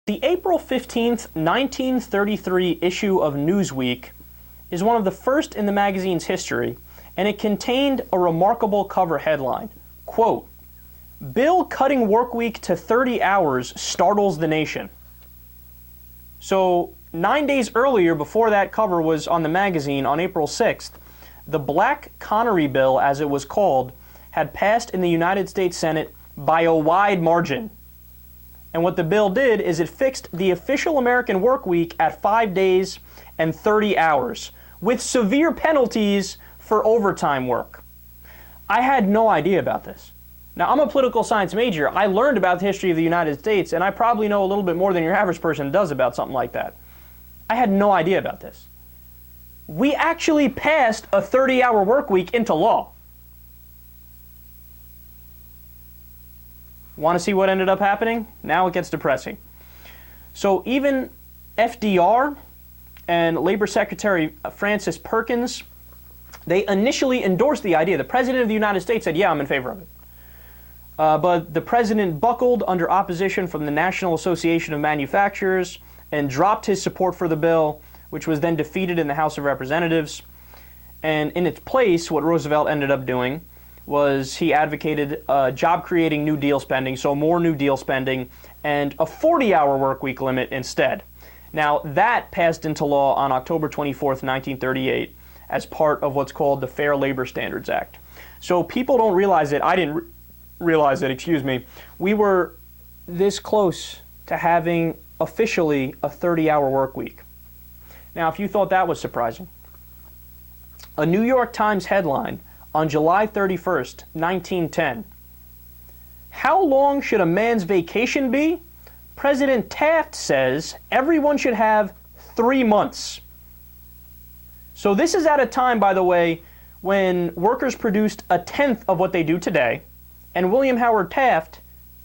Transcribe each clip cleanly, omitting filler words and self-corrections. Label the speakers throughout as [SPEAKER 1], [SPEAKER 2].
[SPEAKER 1] The April 15th, 1933 issue of Newsweek is one of the first in the magazine's history, and it contained a remarkable cover headline, quote, "Bill cutting workweek to 30 hours startles the nation." So 9 days earlier, before that cover was on the magazine, on April 6th, the Black-Connery Bill, as it was called, had passed in the United States Senate by a wide margin. And what the bill did is it fixed the official American work week at 5 days and 30 hours, with severe penalties for overtime work. I had no idea about this. Now, I'm a political science major. I learned about the history of the United States, and I probably know a little bit more than your average person does about something like that. I had no idea about this. We actually passed a 30-hour work week into law. Want to see what ended up happening? Now it gets depressing. So even FDR and Labor Secretary Francis Perkins, they initially endorsed the idea. The President of the United States said, yeah, I'm in favor of it. But the President buckled under opposition from the National Association of Manufacturers and dropped his support for the bill, which was then defeated in the House of Representatives. And in its place, what Roosevelt ended up doing was he advocated job-creating New Deal spending, so more New Deal spending, and a 40-hour work week limit instead. Now, that passed into law on October 24th, 1938, as part of what's called the Fair Labor Standards Act. So people don't realize it. I didn't realize it, excuse me. We were this close to having officially a 30-hour work week. Now, if you thought that was surprising, a New York Times headline on July 31st, 1910. How long should a man's vacation be? President Taft says everyone should have 3 months. So this is at a time, by the way, when workers produced a tenth of what they do today, and William Howard Taft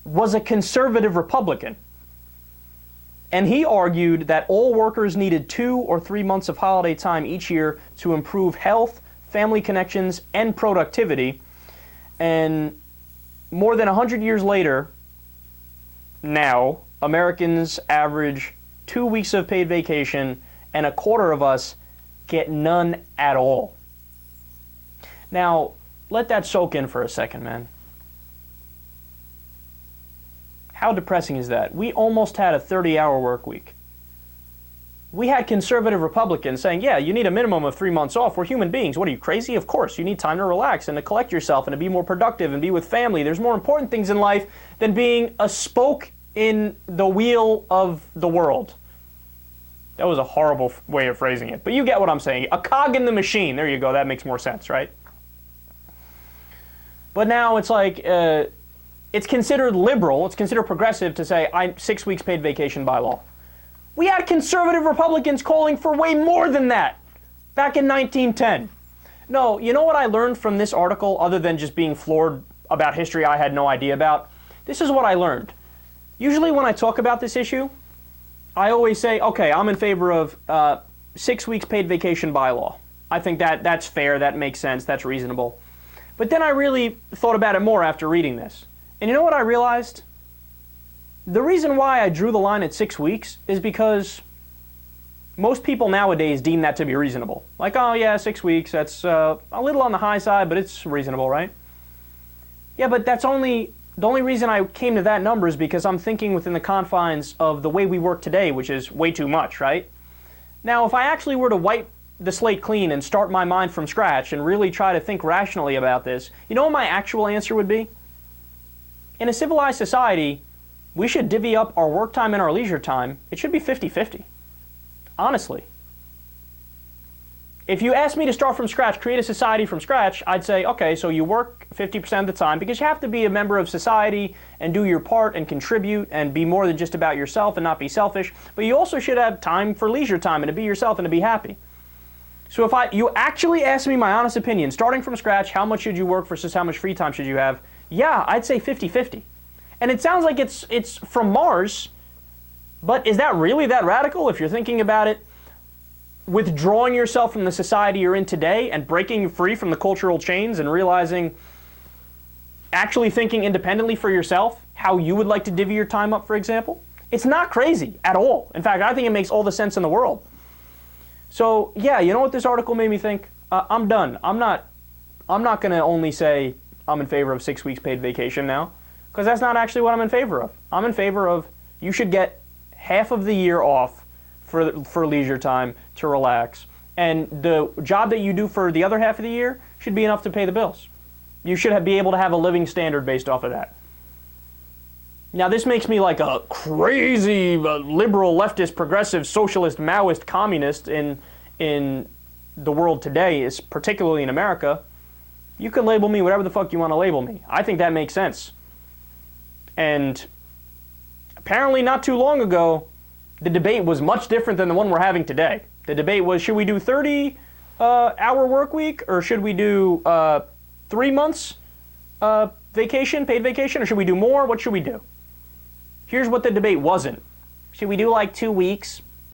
[SPEAKER 1] was a conservative Republican. And he argued that all workers needed 2 or 3 months of holiday time each year to improve health, family connections, and productivity. And more than 100 years later, now, Americans average 2 weeks of paid vacation, and a quarter of us get none at all. Now, let that soak in for a second, man. How depressing is that? We almost had a 30-hour work week. We had conservative Republicans saying, yeah, you need a minimum of 3 months off. We're human beings. What are you, crazy? Of course. You need time to relax and to collect yourself and to be more productive and be with family. There's more important things in life than being a spoke in the wheel of the world. That was a horrible way of phrasing it, but you get what I'm saying. A cog in the machine. There you go. That makes more sense, right? But now it's like, it's considered liberal, it's considered progressive to say, 6 weeks paid vacation by law. We had conservative Republicans calling for way more than that back in 1910. No, you know what I learned from this article, other than just being floored about history I had no idea about? This is what I learned. Usually when I talk about this issue, I always say, okay, I'm in favor of 6 weeks paid vacation by law. I think that's fair, that makes sense, that's reasonable. But then I really thought about it more after reading this. And you know what I realized? The reason why I drew the line at 6 weeks is because most people nowadays deem that to be reasonable. Like, oh yeah, 6 weeks, that's a little on the high side, but it's reasonable, right? Yeah, but the only reason I came to that number is because I'm thinking within the confines of the way we work today, which is way too much, right? Now, if I actually were to wipe the slate clean and start my mind from scratch and really try to think rationally about this, you know what my actual answer would be? In a civilized society, we should divvy up our work time and our leisure time. It should be 50-50. Honestly. If you ask me to start from scratch, create a society from scratch, I'd say, okay, so you work 50% of the time because you have to be a member of society and do your part and contribute and be more than just about yourself and not be selfish. But you also should have time for leisure time and to be yourself and to be happy. So if you actually ask me my honest opinion, starting from scratch, how much should you work versus how much free time should you have? Yeah, I'd say 50-50. And it sounds like it's from Mars, but is that really that radical if you're thinking about it? Withdrawing yourself from the society you're in today and breaking free from the cultural chains and realizing, actually thinking independently for yourself, how you would like to divvy your time up, for example? It's not crazy at all. In fact, I think it makes all the sense in the world. So yeah, you know what this article made me think? I'm done. I'm not going to only say I'm in favor of 6 weeks paid vacation now, because that's not actually what I'm in favor of. I'm in favor of you should get half of the year off for leisure time to relax, and the job that you do for the other half of the year should be enough to pay the bills. You should be able to have a living standard based off of that. Now, this makes me like a crazy liberal, leftist, progressive, socialist, Maoist, communist in the world today, is particularly in America. You can label me whatever the fuck you want to label me. I think that makes sense. And apparently not too long ago, the debate was much different than the one we're having today. The debate was, should we do 30-hour work week, or should we do 3 months vacation, paid vacation, or should we do more? What should we do? Here's what the debate wasn't. Should we do like 2 weeks?